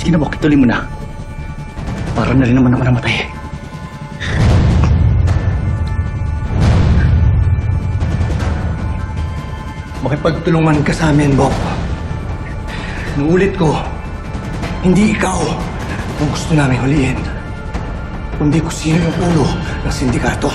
Sige na, Bok. Ituloy mo na. Para na rin naman ako namatay. Makipagtulungan ka sa amin, Bok. Nuulit ko, hindi ikaw ang gusto namin huliin, kundi kung sino yung ulo ng sindikato.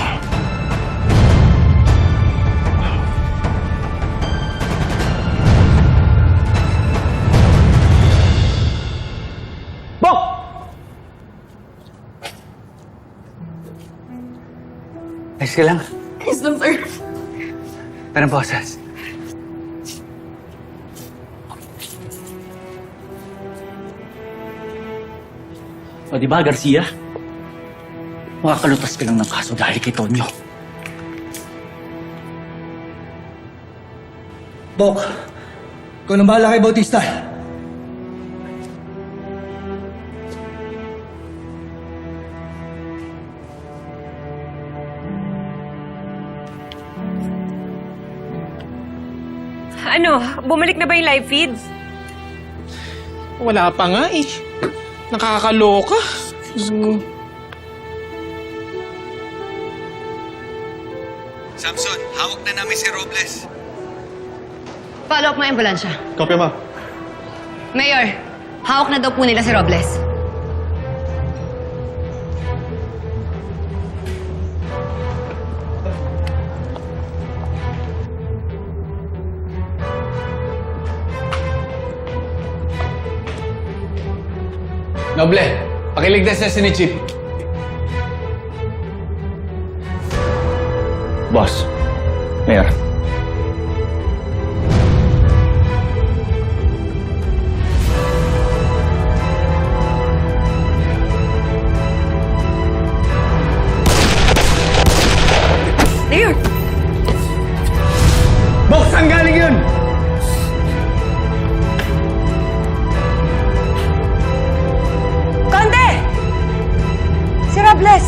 Bok! Ayos ka lang? Yes, lang, sir. Parang boses. O diba, Garcia? Makakalutas ka lang ng kaso dahil kay Tonyo. Bok, ikaw nang bahala kay Bautista. Ano, bumalik na ba yung live feeds? Wala pa nga eh. Nakakaloka. Samson, hawak na namin si Robles. Follow up mo ambulansya. Kopya mo. Mayor, hawak na daw po nila si Robles. Noble, pakiligtas na si ni Chief. Boss, Mayor. Mayor! Bok, saan galing yun? Konde! Si Robles!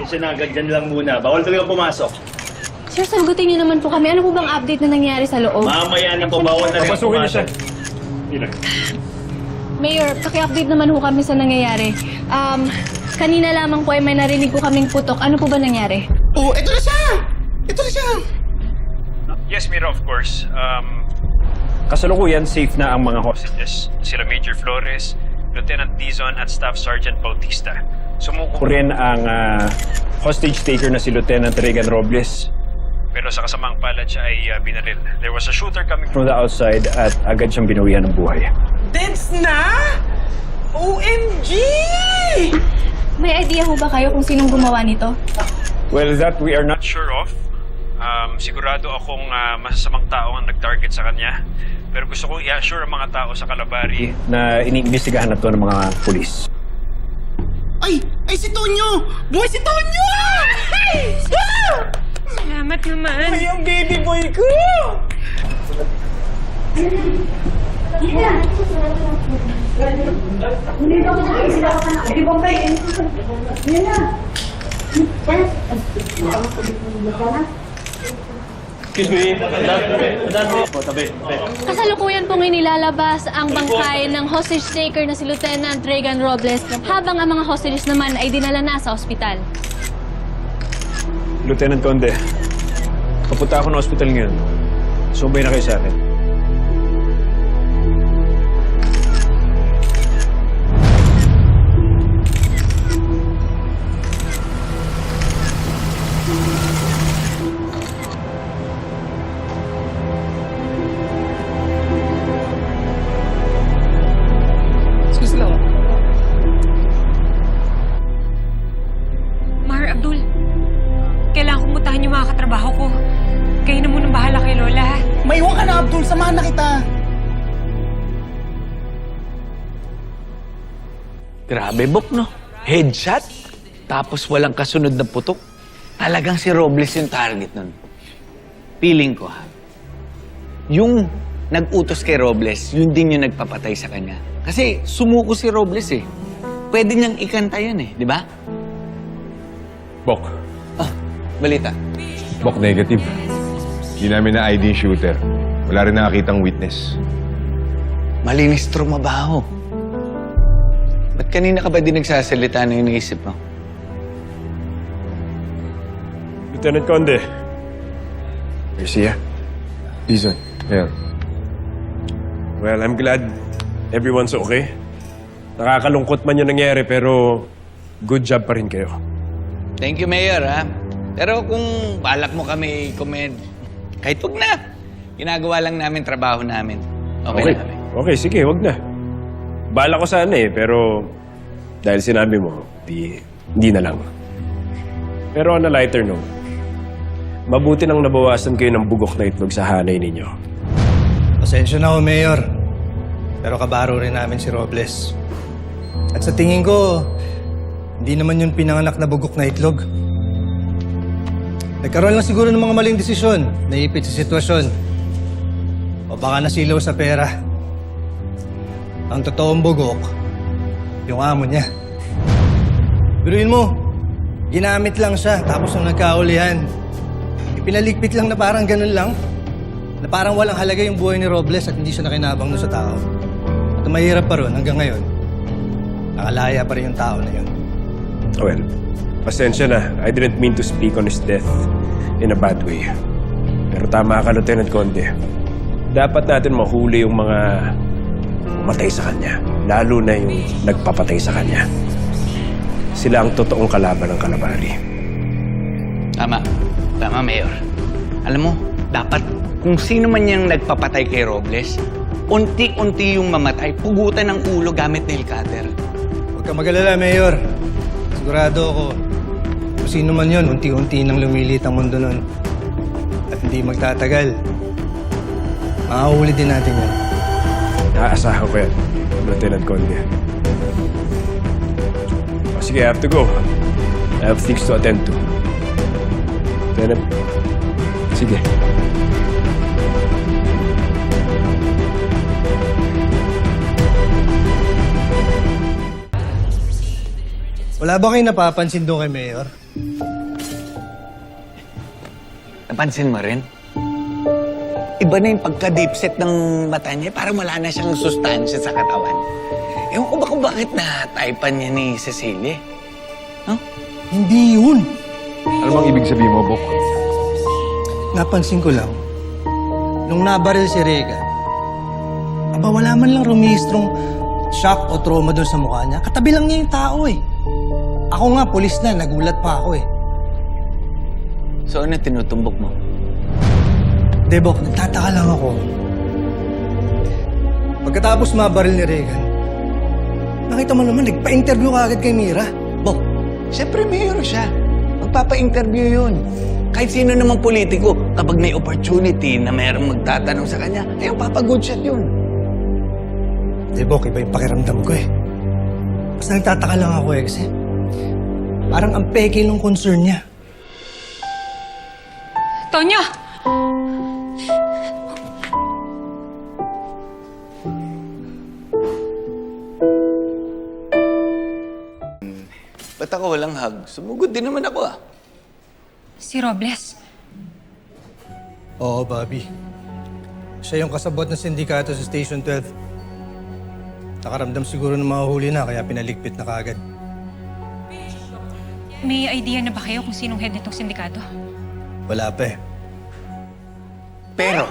Pasensya na, ganyan lang muna. Bawal talaga pumasok. Sir, sagutin niyo naman po kami. Ano po bang update na nangyari sa loob? Mamaya na po, bawal na rin pumasok. Mayor, paki-update naman po kami sa nangyayari. Kanina lamang po ay may narinig po kaming putok. Ano po ba nangyari? Oh, ito na siya! Ito na siya! Yes, Mira, of course. Kasalukuyan, safe na ang mga hostages. Sila Major Flores, Lieutenant Dizon at Staff Sergeant Bautista. Sumuko rin ang hostage taker na si Lieutenant Regan Robles. Pero sa kasamang palad siya ay binaril. There was a shooter coming from the outside at agad siyang binawihan ng buhay. Deads na? OMG! May idea ho ba kayo kung sinong gumawa nito? Well, that we are not sure of. Sigurado akong masasamang tao ang nag-target sa kanya. Pero gusto kong i-assure ang mga tao sa Calabari na iniimbestigahan na to ng mga pulis. Ay! Ay, si Tonyo! Boy, si Tonyo! Ay! Ah! Salamat naman. Ay, ang baby boy ko! Excuse me, madam po, tabi. Kasalukuyan pong inilalabas ang bangkay ng hostage taker na si Lieutenant Regan Robles habang ang mga hostages naman ay dinala na sa ospital. Lieutenant Conde, papunta ako ng hospital ngayon. Sumbay na kayo sa akin. Mar, Abdul, kailangan kong mutahan yung mga katrabaho ko. kayo na munang bahala kay Lola, ha? Maiwan ka na, Abdul. Samahan na kita. Grabe, Bok, no? Headshot, tapos walang kasunod na putok. Talagang si Robles yung target nun. Feeling ko, ha? Yung nag-utos kay Robles, yun din yung nagpapatay sa kanya. Kasi sumuko si Robles, eh. Pwede niyang ikanta yun, eh. Di ba? Bok. Ah, balita. Bok, negative. Hindi namin na ID yung shooter. Wala rin nakakitang witness. Malinis trumabaho. Ba't kanina ka ba di nagsasalita na yung naisip mo? Lieutenant Conde. Garcia? Dizon. Yeah. Well, I'm glad everyone's okay. Nakakalungkot man yung nangyari, pero good job pa rin kayo. Thank you, Mayor, ha? Pero kung balak mo kami i-commend, kahit wag na. Ginagawa lang namin trabaho namin. Okay na kami. Okay, sige, wag na. Bala ko sana eh, pero dahil sinabi mo, hindi na lang. Pero on a lighter note, mabuti nang nabawasan kayo ng bugok na itlog sa hanay ninyo. Pasensya na ako, Mayor. Pero kabaro rin namin si Robles. At sa tingin ko, hindi naman yun pinanganak na bugok na itlog. Nagkaroon lang siguro ng mga maling desisyon, naipit sa sitwasyon. O baka nasilaw sa pera. Ang totoong bugok, yung amo niya. Biruin mo, ginamit lang siya, tapos nung nagkaulihan, ipinaligpit lang na parang ganun lang. Na parang walang halaga yung buhay ni Robles at hindi siya nakinabang doon sa tao. At ang mahirap pa ron hanggang ngayon, nakalaya pa rin yung tao na yun. Well, pasensya na. I didn't mean to speak on his death in a bad way. Pero tama ka, Lieutenant Conde. Dapat natin mahuli yung mga matay sa kanya. Lalo na yung nagpapatay sa kanya. Sila ang totoong kalaban ng Kalabari. Tama. Tama, Mayor. Alam mo, dapat kung sino man yung nagpapatay kay Robles, unti-unti yung mamatay, pugutan ng ulo gamit nail cutter. Huwag ka mag-alala, Mayor. Sigurado ako, kung sino man yun, unti-unti nang lumilit ang mundo nun. At hindi magtatagal. Makahuli din natin yan. Naaasahan ko yan, Lieutenant Conde. O, sige, I have to go. I have things to attend to. Lieutenant, sige. Wala ba kayo napapansin doon kay Mayor? Napansin mo rin? Iba na yung pagka-deepset ng mata niya. Parang wala na siyang sustansya sa katawan. Ewan ko ba kung bakit na-typan niya ni Cecilia? No? Hindi yun. Ano bang ibig sabihin mo, Bok? Napansin ko lang, nung nabaril si Regan, aba wala man lang rumihistrong shock o trauma doon sa mukha niya. Katabi lang niya yung tao eh. Ako nga, pulis na. Nagulat pa ako eh. So ano tinutumbok mo? Debok, nagtataka lang ako. Pagkatapos mabaril ni Regan, nakita mo naman, nagpa-interview ka agad kay Mira. Bok, siyempre mayor siya. Magpapa-interview yun. Kahit sino namang politiko, kapag may opportunity na mayroong magtatanong sa kanya, ay papagood shot yun. Debok, iba yung pakiramdam ko eh. Basta nagtataka lang ako eh, kasi parang ang peke ng concern niya. Tonyo! Ba't ako walang hug? Sumugod din naman ako ah. Si Robles. Oo, Bobby. Siya yung kasabot ng sindikato sa Station 12. Nakaramdam siguro ng mahuli na, kaya pinaligpit na kaagad. May idea na ba kayo kung sinong head nitong sindikato? Wala pa eh. Pero,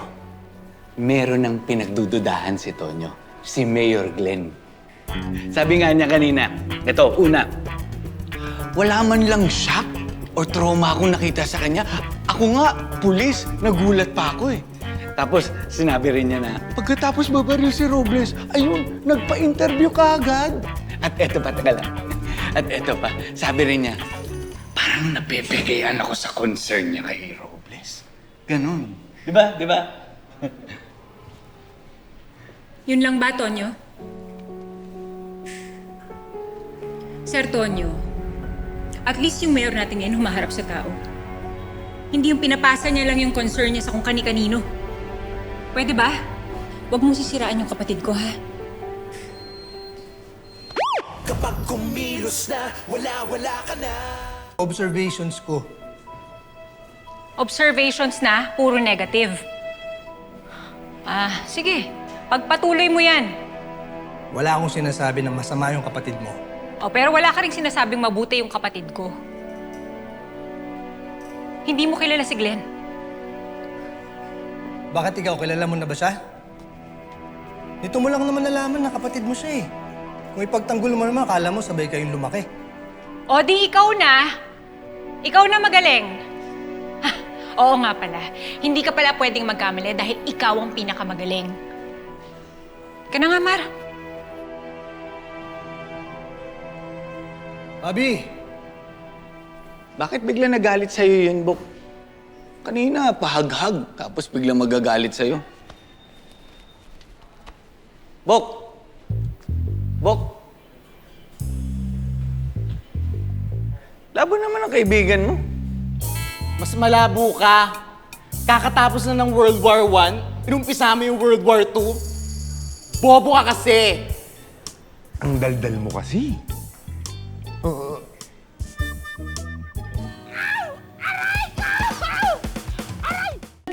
meron ng pinagdududahan si Tonyo. Si Mayor Glenn. Sabi nga niya kanina, ito, una, wala man lang shock or trauma akong nakita sa kanya. Ako nga, pulis, nagulat pa ako eh. Tapos, sinabi rin niya na, pagkatapos babaril si Robles, ayun, nagpa-interview ka agad. At eto pa, teka lang. At eto pa, sabi rin niya, parang napepegayan ako sa concern niya kay Robles. Ganun. Di ba? Di ba? Yun lang ba, Tonyo? Sir Tonyo, at least yung mayor natin ngayon humaharap sa tao. Hindi yung pinapasa niya lang yung concern niya sa kung kani-kanino. Pwede ba? Huwag mong sisiraan yung kapatid ko, ha? Observations ko. Observations na, puro negative. Sige. Pagpatuloy mo yan. Wala akong sinasabi na masama yung kapatid mo. Pero wala ka rin sinasabing mabuti yung kapatid ko. Hindi mo kilala si Glenn. Bakit ikaw, kilala mo na ba siya? Dito mo lang naman nalaman na kapatid mo siya eh. Kung ipagtanggol mo naman, akala mo sabay kayong lumaki. O di ikaw na. Ikaw na magaling. Oo nga pala. Hindi ka pala pwedeng magkamali dahil ikaw ang pinakamagaling. Ka na nga, Mar. Abi! Bakit bigla nagalit sa'yo yun, Bok? Kanina, pahaghag, tapos bigla magagalit sa'yo. Bok! Bok! Labo naman ang kaibigan mo. Mas malabo ka. Kakatapos na ng World War I, inumpisa mo yung World War II. Bobo ka kasi. Ang daldal mo kasi.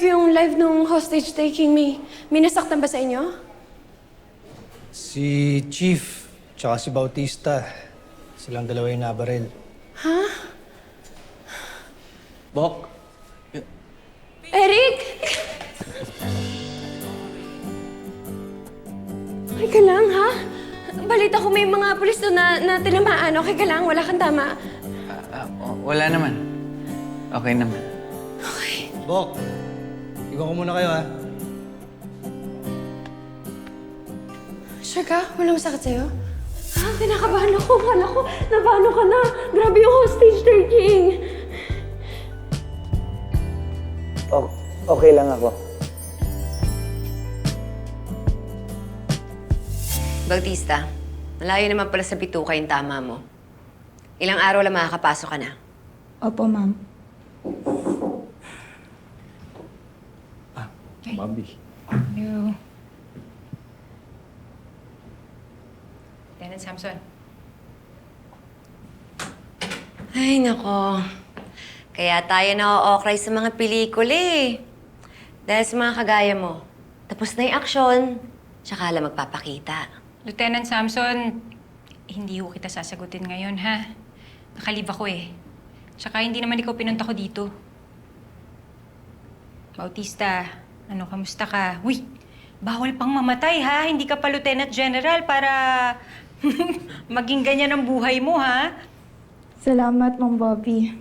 Yung live nung hostage taking me, may nasaktan ba sa inyo? Si Chief, tsaka si Bautista. Silang dalawa yung nabaril. Bok? Eric! Okay ka lang, ha? Balita ko may mga pulis doon na tinamaan. Okay ka lang? Wala kang tama? Wala naman. Okay naman. Bok, iwan ko muna kayo ha. Sure ka? Walang masakit sa'yo? Kinakabahan ako. Kala ko, napaano ka na. Grabe yung hostage taking. Okay lang ako. Bautista, malayo naman pala sa bituka yung tama mo. Ilang araw lang makakapasok ka na. Opo, ma'am. Bobby. Hello. Lieutenant Samson. Ay, nako. Kaya tayo na-o-okray sa mga pelikula eh. Dahil sa mga kagaya mo. Tapos na yung aksyon, tsaka lang magpapakita. Lieutenant Samson, hindi ko kita sasagutin ngayon, ha? Nakalib ako eh. Tsaka hindi naman ikaw pinunta ko dito. Bautista, ano, kamusta ka? Uy, bawal pang mamatay, ha? Hindi ka pa Lieutenant General para maging ganyan ang buhay mo, ha? Salamat, Mang Bobby.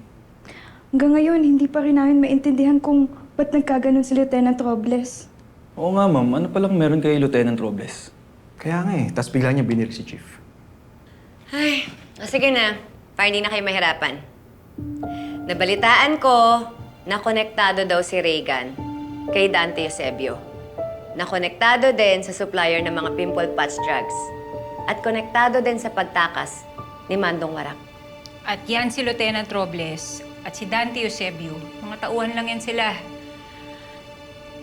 Hanggang ngayon, hindi pa rin namin maintindihan kung ba't nagkaganon si Lieutenant Robles. Oo nga, ma'am. Ano palang meron kay Lieutenant Robles? Kaya nga eh, tas bigla niya binir si Chief. Ay, sige na. Para hindi na kayo mahirapan. Nabalitaan ko na konektado daw si Reagan kay Dante Eusebio. Na konektado din sa supplier ng mga pimple patch drugs. At konektado din sa pagtakas ni Mandong Warak. At yan si Lieutenant Robles at si Dante Eusebio. Mga tauhan lang yan sila.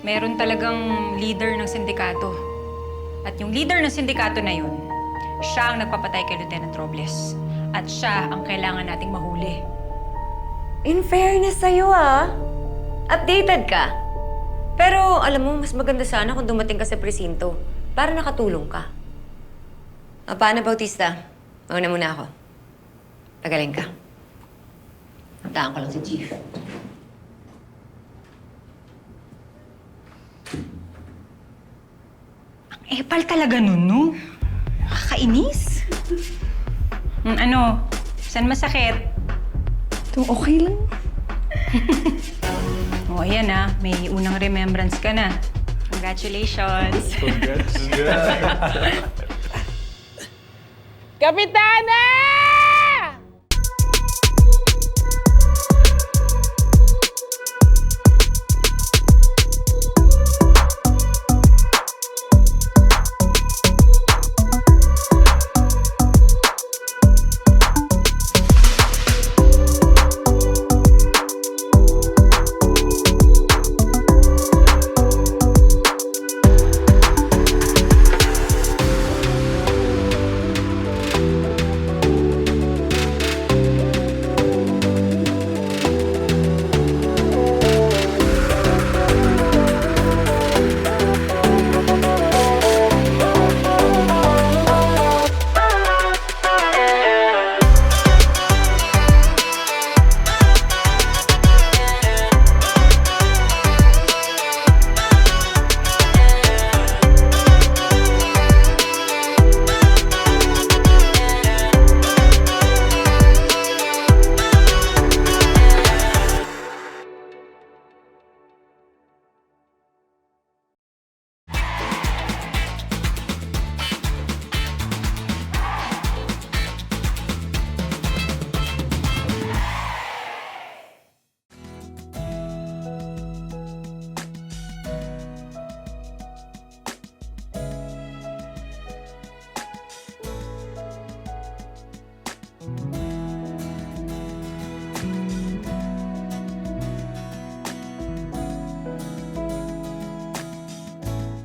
Meron talagang leader ng sindikato. At yung leader ng sindikato na yun, siya ang nagpapatay kay Lieutenant Robles. At siya ang kailangan nating mahuli. In fairness sa'yo, updated ka. Pero alam mo, mas maganda sana kung dumating ka sa presinto para nakatulong ka. Paano, Bautista? Mauna muna ako. Pagaling ka. Taan ko lang si Chief. Ang epal talaga nun, no? Nakakainis. Ano? Saan masakit? Ito, okay lang. O, ayan may unang remembrance ka na. Congratulations. Kapitana!